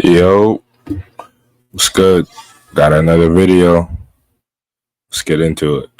Yo, what's good? Got another video. Let's get into it.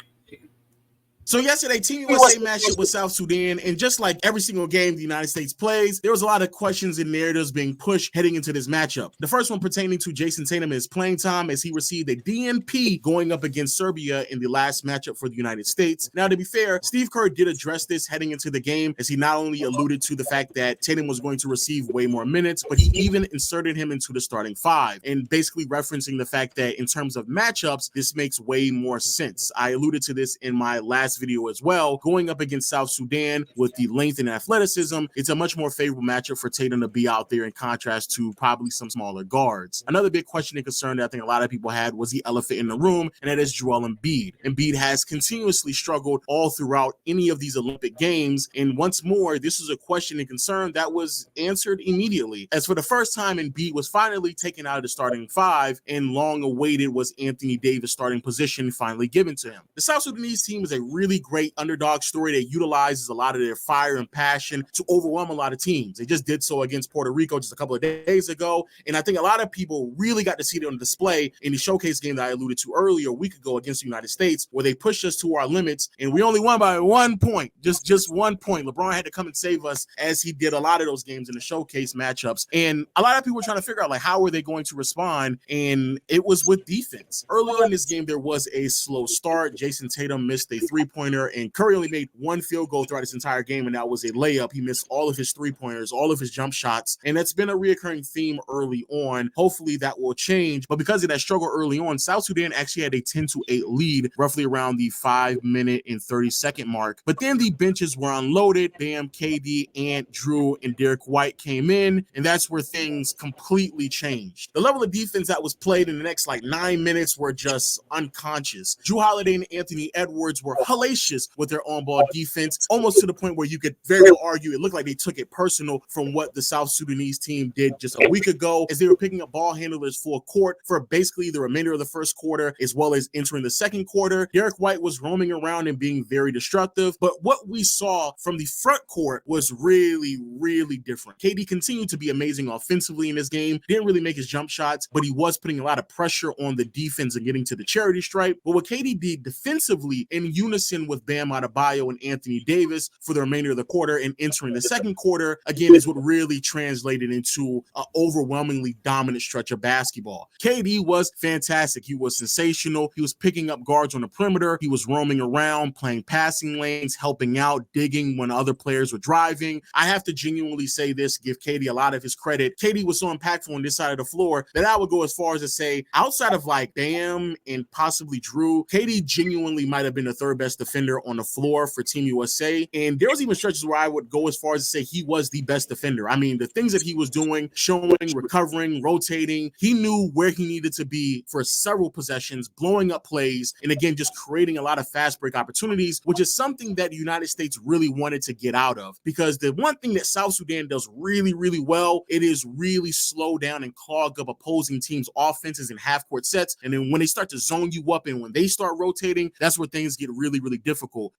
So yesterday, Team USA matched up with South Sudan, and just like every single game the United States plays, there was a lot of questions and narratives being pushed heading into this matchup. The first one pertaining to Jason Tatum and his playing time, as he received a DNP going up against Serbia in the last matchup for the United States. Now, to be fair, Steve Kerr did address this heading into the game, as he not only alluded to the fact that Tatum was going to receive way more minutes, but he even inserted him into the starting five, and basically referencing the fact that in terms of matchups, this makes way more sense. I alluded to this in my last video as well. Going up against South Sudan with the length and athleticism, it's a much more favorable matchup for Tatum to be out there in contrast to probably some smaller guards. Another big question and concern that I think a lot of people had was the elephant in the room, and that is Joel Embiid. Embiid has continuously struggled all throughout any of these Olympic games, and once more, this is a question and concern that was answered immediately. As for the first time, Embiid was finally taken out of the starting five, and long awaited was Anthony Davis' starting position finally given to him. The South Sudanese team is a really great underdog story that utilizes a lot of their fire and passion to overwhelm a lot of teams. They just did so against Puerto Rico just a couple of days ago, and I think a lot of people really got to see it on display in the showcase game that I alluded to earlier a week ago against the United States, where they pushed us to our limits, and we only won by 1 point, just 1 point. LeBron had to come and save us, as he did a lot of those games in the showcase matchups, and a lot of people were trying to figure out, like, how are they going to respond, and it was with defense. Earlier in this game, there was a slow start. Jason Tatum missed a three-pointer, and Curry only made one field goal throughout this entire game, and that was a layup. He missed all of his three-pointers, all of his jump shots, and that's been a reoccurring theme early on. Hopefully that will change, but because of that struggle early on, South Sudan actually had a 10-8 lead, roughly around the 5-minute and 30-second mark. But then the benches were unloaded. Bam, KD, Ant, Drew, and Derek White came in, and that's where things completely changed. The level of defense that was played in the next 9 minutes were just unconscious. Drew Holiday and Anthony Edwards were hellacious with their on-ball defense, almost to the point where you could very well argue it looked like they took it personal from what the South Sudanese team did just a week ago, as they were picking up ball handlers full court for basically the remainder of the first quarter, as well as entering the second quarter. Derek White was roaming around and being very destructive, but what we saw from the front court was really, really different. KD continued to be amazing offensively in this game, didn't really make his jump shots, but he was putting a lot of pressure on the defense and getting to the charity stripe. But what KD did defensively, in unison with Bam Adebayo and Anthony Davis for the remainder of the quarter and entering the second quarter, again, is what really translated into an overwhelmingly dominant stretch of basketball. KD was fantastic. He was sensational. He was picking up guards on the perimeter. He was roaming around, playing passing lanes, helping out, digging when other players were driving. I have to genuinely say this, give KD a lot of his credit. KD was so impactful on this side of the floor that I would go as far as to say, outside of Bam and possibly Drew, KD genuinely might have been the third best defender on the floor for Team USA. And there was even stretches where I would go as far as to say he was the best defender. I mean, the things that he was doing, showing, recovering, rotating, he knew where he needed to be for several possessions, blowing up plays, and again, just creating a lot of fast break opportunities, which is something that the United States really wanted to get out of. Because the one thing that South Sudan does really, really well, it is really slow down and clog up opposing teams' offenses in half-court sets. And then when they start to zone you up and when they start rotating, that's where things get really, really difficult.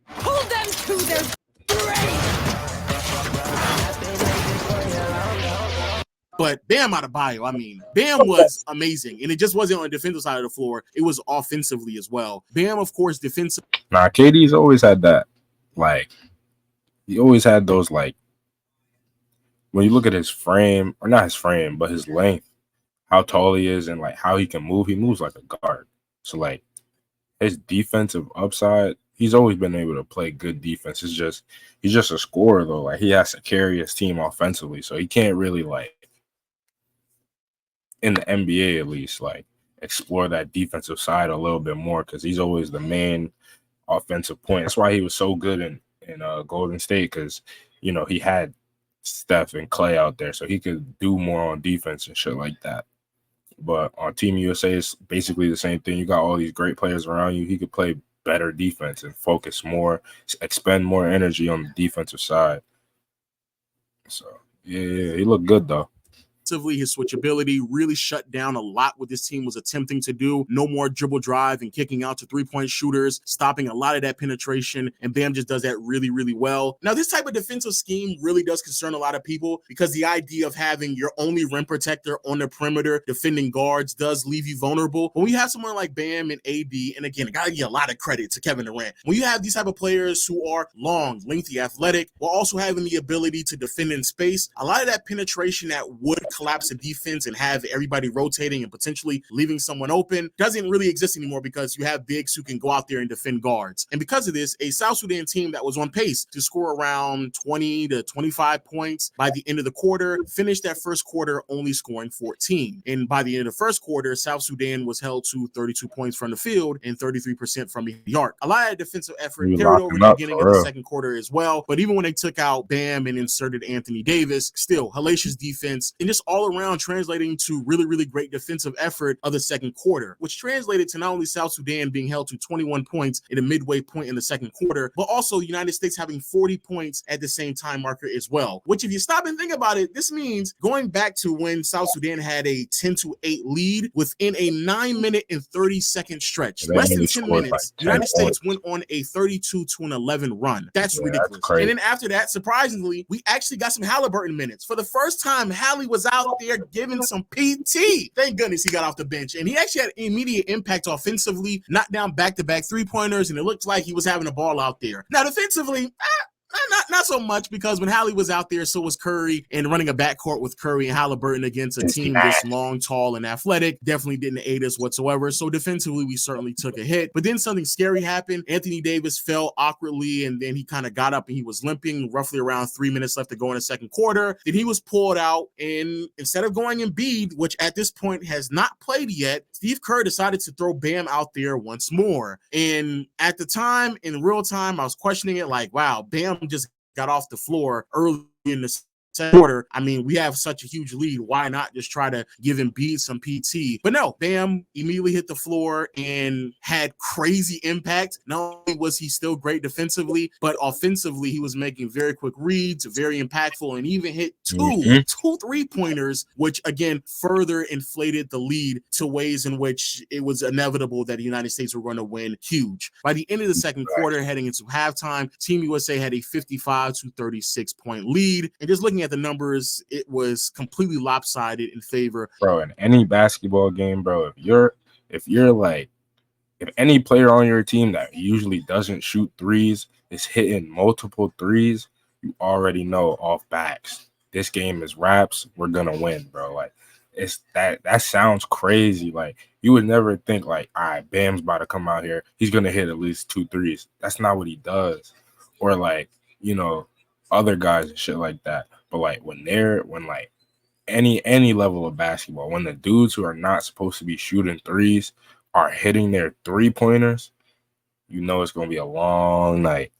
Pull them to their grave! But Bam Adebayo, I mean, Bam was amazing. And it just wasn't on the defensive side of the floor. It was offensively as well. Bam, of course, defensive. Nah, KD's always had that. He always had those, when you look at his frame, or not his frame, but his length, how tall he is and, how he can move. He moves like a guard. So, his defensive upside, he's always been able to play good defense. He's just a scorer, though. He has to carry his team offensively. So he can't really, in the NBA at least, explore that defensive side a little bit more, because he's always the main offensive point. That's why he was so good in Golden State, because, he had Steph and Clay out there, so he could do more on defense and shit like that. But on Team USA, it's basically the same thing. You got all these great players around you. He could play better defense and focus more, expend more energy on the defensive side. So, yeah, he looked good, though. His switchability really shut down a lot what this team was attempting to do. No more dribble drive and kicking out to three-point shooters, stopping a lot of that penetration, and Bam just does that really, really well. Now, this type of defensive scheme really does concern a lot of people because the idea of having your only rim protector on the perimeter defending guards does leave you vulnerable. When you have someone like Bam and AD, and again, I gotta give a lot of credit to Kevin Durant, when you have these type of players who are long, lengthy, athletic, while also having the ability to defend in space, a lot of that penetration that would collapse the defense and have everybody rotating and potentially leaving someone open doesn't really exist anymore because you have bigs who can go out there and defend guards. And because of this, a South Sudan team that was on pace to score around 20 to 25 points by the end of the quarter finished that first quarter only scoring 14. And by the end of the first quarter, South Sudan was held to 32 points from the field and 33% from the arc. A lot of defensive effort carried over to the beginning of the second quarter as well. But even when they took out Bam and inserted Anthony Davis, still hellacious defense and just all around translating to really, really great defensive effort of the second quarter, which translated to not only South Sudan being held to 21 points in the midway point in the second quarter, but also the United States having 40 points at the same time marker as well. Which, if you stop and think about it, this means going back to when South Sudan had a 10-8 lead within a 9-minute and 30-second stretch. Less than 10 minutes, the United States went on a 32-11 run. That's ridiculous. That's and then after that, surprisingly, we actually got some Halliburton minutes. For the first time, Hallie was out there giving some PT. Thank goodness he got off the bench. And he actually had immediate impact offensively, knocked down back-to-back three-pointers, and it looked like he was having a ball out there. Now, defensively, not so much, because when Hallie was out there, so was Curry, and running a backcourt with Curry and Halliburton against a team this long, tall, and athletic definitely didn't aid us whatsoever. So defensively, we certainly took a hit. But then something scary happened. Anthony Davis fell awkwardly, and then he kind of got up and he was limping roughly around 3 minutes left to go in the second quarter. Then he was pulled out, and instead of going Embiid, which at this point has not played yet, Steve Kerr decided to throw Bam out there once more. And at the time, in real time, I was questioning it like, wow, Bam just got off the floor early in the second quarter. I mean, we have such a huge lead. Why not just try to give Embiid some PT? But no, Bam immediately hit the floor and had crazy impact. Not only was he still great defensively, but offensively, he was making very quick reads, very impactful, and even hit two three-pointers, which again further inflated the lead to ways in which it was inevitable that the United States were going to win huge. By the end of the second quarter, heading into halftime, Team USA had a 55-36 point lead. And just looking at the numbers, it was completely lopsided in favor. Bro, in any basketball game, bro, if any player on your team that usually doesn't shoot threes is hitting multiple threes, you already know off backs, this game is wraps. We're gonna win, bro. Like, it's that sounds crazy. Like, you would never think like, all right, Bam's about to come out here, he's gonna hit at least 2 threes. That's not what he does. Or like, other guys and shit like that. But like when like any level of basketball, when the dudes who are not supposed to be shooting threes are hitting their 3-pointers, it's gonna be a long night.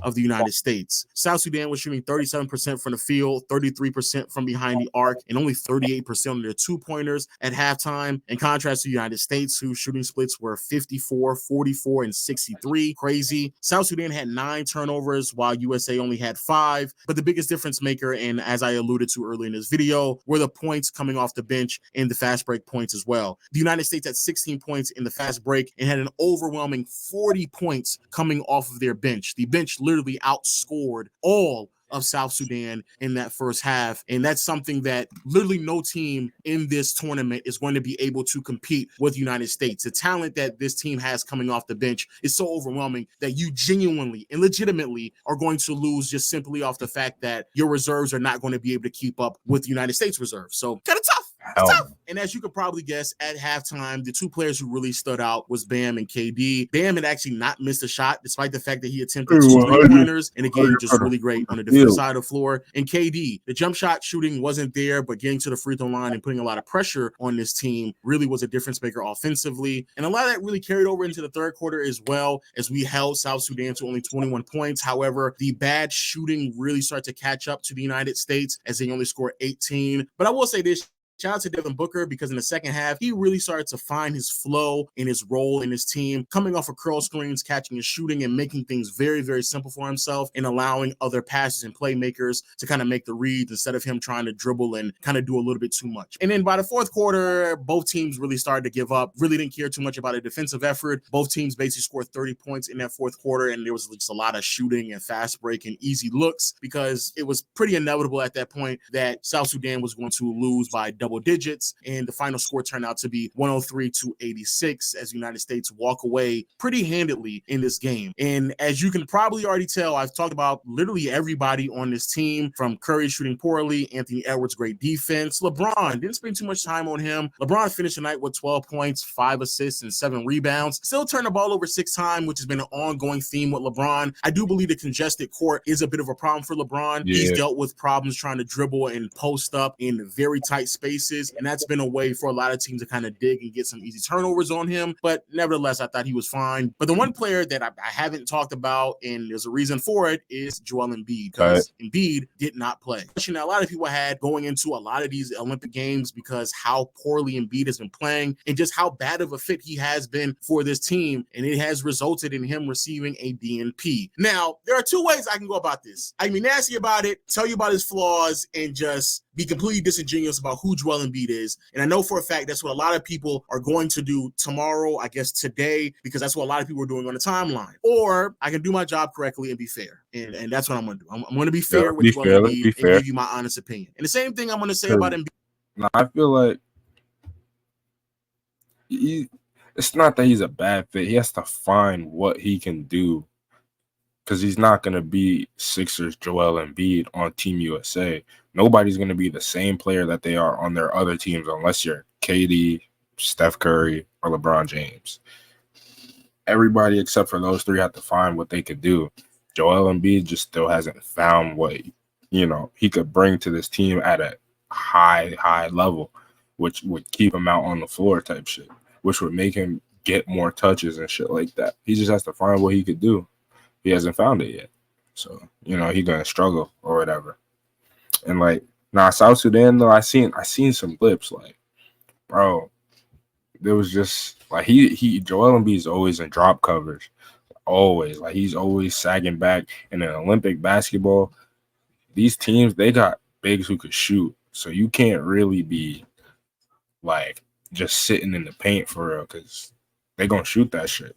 Of the United States. South Sudan was shooting 37% from the field, 33% from behind the arc, and only 38% on their 2-pointers at halftime. In contrast to the United States, whose shooting splits were 54, 44, and 63. Crazy. South Sudan had 9 turnovers, while USA only had 5. But the biggest difference maker, and as I alluded to earlier in this video, were the points coming off the bench and the fast break points as well. The United States had 16 points in the fast break and had an overwhelming 40 points coming off of their bench. The bench literally outscored all of South Sudan in that first half. And that's something that literally no team in this tournament is going to be able to compete with the United States. The talent that this team has coming off the bench is so overwhelming that you genuinely and legitimately are going to lose just simply off the fact that your reserves are not going to be able to keep up with the United States reserves. So kind of tough. It's tough. And as you could probably guess, at halftime, the 2 players who really stood out was Bam and KD. Bam had actually not missed a shot, despite the fact that he attempted 2 3-pointers, and again, just really great on the defensive side of the floor. And KD, the jump shot shooting wasn't there, but getting to the free throw line and putting a lot of pressure on this team really was a difference maker offensively. And a lot of that really carried over into the third quarter as well, as we held South Sudan to only 21 points. However, the bad shooting really started to catch up to the United States as they only scored 18. But I will say this, Shout out to Devin Booker because in the second half, he really started to find his flow and his role in his team, coming off of curl screens, catching and shooting, and making things very, very simple for himself and allowing other passes and playmakers to kind of make the reads instead of him trying to dribble and kind of do a little bit too much. And then by the fourth quarter, both teams really started to give up, really didn't care too much about a defensive effort. Both teams basically scored 30 points in that fourth quarter, and there was just a lot of shooting and fast break and easy looks because it was pretty inevitable at that point that South Sudan was going to lose by double digits, and the final score turned out to be 103-86 as the United States walk away pretty handedly in this game. And as you can probably already tell, I've talked about literally everybody on this team, from Curry shooting poorly, Anthony Edwards great defense, LeBron didn't spend too much time on him. LeBron finished the night with 12 points, 5 assists, and 7 rebounds. Still turned the ball over 6 times, which has been an ongoing theme with LeBron. I do believe the congested court is a bit of a problem for LeBron. Yeah. He's dealt with problems trying to dribble and post up in very tight spaces, and that's been a way for a lot of teams to kind of dig and get some easy turnovers on him. But nevertheless, I thought he was fine. But the one player that I haven't talked about, and there's a reason for it, is Joel Embiid, because Embiid did not play. A lot of people had going into a lot of these Olympic Games because how poorly Embiid has been playing and just how bad of a fit he has been for this team, and it has resulted in him receiving a DNP. Now, there are 2 ways I can go about this. I can be nasty about it, tell you about his flaws, and just be completely disingenuous about who Joel Embiid is. And I know for a fact that's what a lot of people are going to do tomorrow, I guess today, because that's what a lot of people are doing on the timeline. Or I can do my job correctly and be fair. And that's what I'm going to do. I'm going to be fair with Joel Embiid and give you my honest opinion. And the same thing I'm going to say about Embiid. No, I feel like it's not that he's a bad fit. He has to find what he can do, because he's not going to be Sixers Joel Embiid on Team USA. Nobody's going to be the same player that they are on their other teams unless you're KD, Steph Curry, or LeBron James. Everybody except for those 3 have to find what they could do. Joel Embiid just still hasn't found what, he could bring to this team at a high level, which would keep him out on the floor type shit, which would make him get more touches and shit like that. He just has to find what he could do. He hasn't found it yet. So, he's going to struggle or whatever. And South Sudan though, I seen some clips, bro, there was just Joel Embiid is always in drop coverage. Always. He's always sagging back. And in Olympic basketball, these teams, they got bigs who could shoot. So you can't really be just sitting in the paint for real, because they're gonna shoot that shit.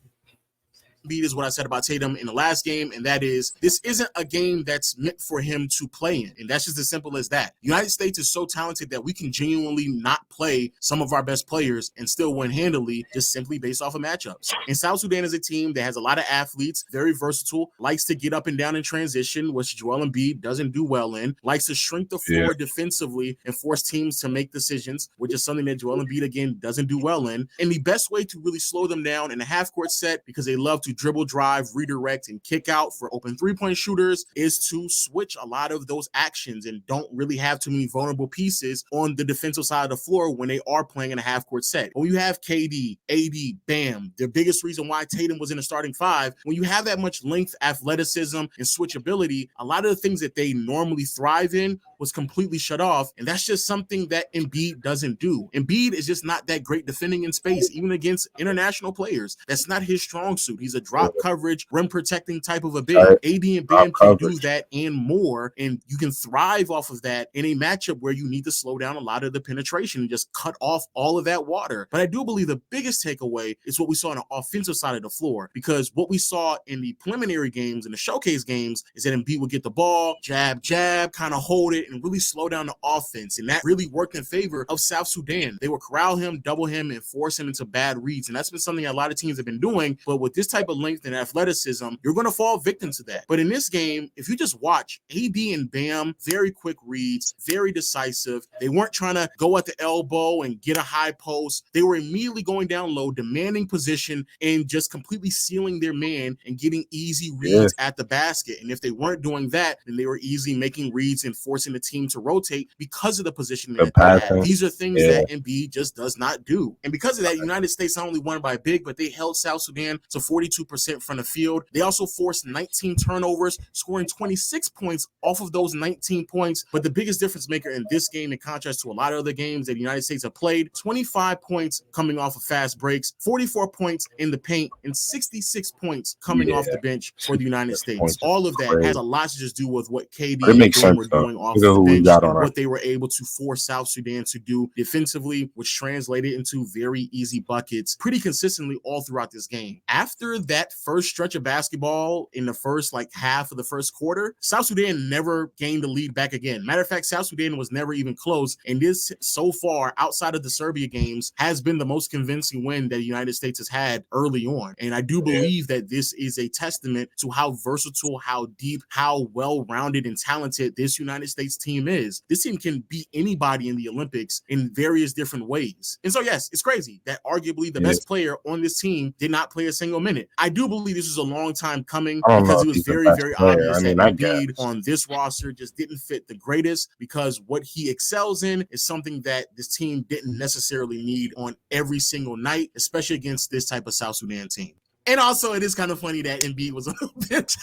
Embiid is what I said about Tatum in the last game, and that is, this isn't a game that's meant for him to play in, and that's just as simple as that. The United States is so talented that we can genuinely not play some of our best players and still win handily, just simply based off of matchups. And South Sudan is a team that has a lot of athletes, very versatile, likes to get up and down in transition, which Joel Embiid doesn't do well in, likes to shrink the floor defensively and force teams to make decisions, which is something that Joel Embiid, again, doesn't do well in. And the best way to really slow them down in a half-court set, because they love to dribble, drive, redirect, and kick out for open 3-point shooters, is to switch a lot of those actions and don't really have too many vulnerable pieces on the defensive side of the floor when they are playing in a half-court set. When you have KD, AD, Bam, the biggest reason why Tatum was in the starting 5, when you have that much length, athleticism, and switchability, a lot of the things that they normally thrive in was completely shut off, and that's just something that Embiid doesn't do. Embiid is just not that great defending in space, even against international players. That's not his strong suit. He's a drop coverage, rim protecting type of a big. AD and Bam can do that and more, and you can thrive off of that in a matchup where you need to slow down a lot of the penetration and just cut off all of that water. But I do believe the biggest takeaway is what we saw on the offensive side of the floor, because what we saw in the preliminary games and the showcase games is that Embiid would get the ball, jab, kind of hold it, and really slow down the offense. And that really worked in favor of South Sudan. They would corral him, double him, and force him into bad reads. And that's been something a lot of teams have been doing. But with this type of length and athleticism, you're going to fall victim to that. But in this game, if you just watch AD and Bam, very quick reads, very decisive. They weren't trying to go at the elbow and get a high post. They were immediately going down low, demanding position, and just completely sealing their man and getting easy reads at the basket. And if they weren't doing that, then they were easily making reads and forcing the the team to rotate because of the positioning The that they have. passing. These are things Yeah. that Embiid just does not do. And because of that, the United States not only won by big, but they held South Sudan to 42% from the field. They also forced 19 turnovers, scoring 26 points off of those 19 points. But the biggest difference maker in this game, in contrast to a lot of other games that the United States have played, 25 points coming off of fast breaks, 44 points in the paint, and 66 points coming off the bench for the United States. All of that has a lot to just do with what KD and Dame were doing off the bench and what they were able to force South Sudan to do defensively, which translated into very easy buckets pretty consistently all throughout this game. After that first stretch of basketball in the first half of the first quarter, South Sudan never gained the lead back again. Matter of fact, South Sudan was never even close, and this so far outside of the Serbia games has been the most convincing win that the United States has had early on. And I do believe that this is a testament to how versatile, how deep, how well-rounded and talented this United States team is. This team can beat anybody in the Olympics in various different ways. And so, yes, it's crazy that arguably the best player on this team did not play a single minute. I do believe this was a long time coming because it was very, very obvious that Embiid on this roster just didn't fit the greatest, because what he excels in is something that this team didn't necessarily need on every single night, especially against this type of South Sudan team. And also, it is kind of funny that Embiid was on the bench.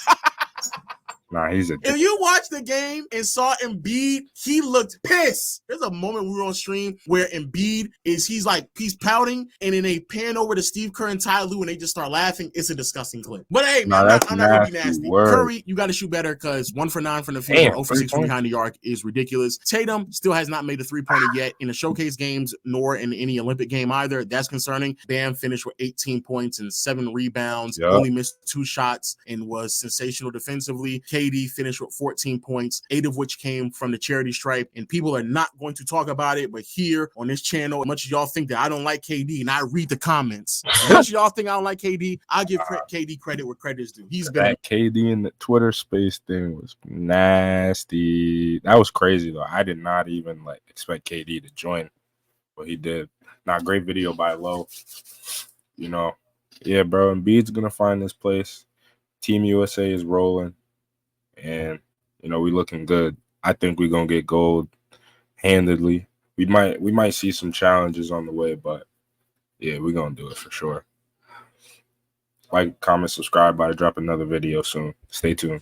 Nah, he's a. If you watched the game and saw Embiid, he looked pissed. There's a moment we were on stream where Embiid he's pouting, and then they pan over to Steve Kerr and Ty Lue, and they just start laughing. It's a disgusting clip. But hey, man, I'm not gonna be nasty. Curry, you got to shoot better, because 1 for 9 from the field, 0 for 6 from behind the arc is ridiculous. Tatum still has not made a 3-pointer yet in the showcase games, nor in any Olympic game either. That's concerning. Bam finished with 18 points and 7 rebounds, only missed 2 shots, and was sensational defensively. KD finished with 14 points, 8 of which came from the charity stripe. And people are not going to talk about it, but here on this channel, as much as y'all think that I don't like KD, and I read the comments, as much as y'all think I don't like KD, I give KD credit where credit is due. He's been that KD in the Twitter space thing was nasty. That was crazy though. I did not even expect KD to join, but he did. Not great video by Low. Yeah, bro. Embiid's gonna find this place. Team USA is rolling. And we looking good. I think we're gonna get gold handedly. We might see some challenges on the way, but yeah, we're gonna do it for sure. Like, comment, subscribe. About to drop another video soon. Stay tuned.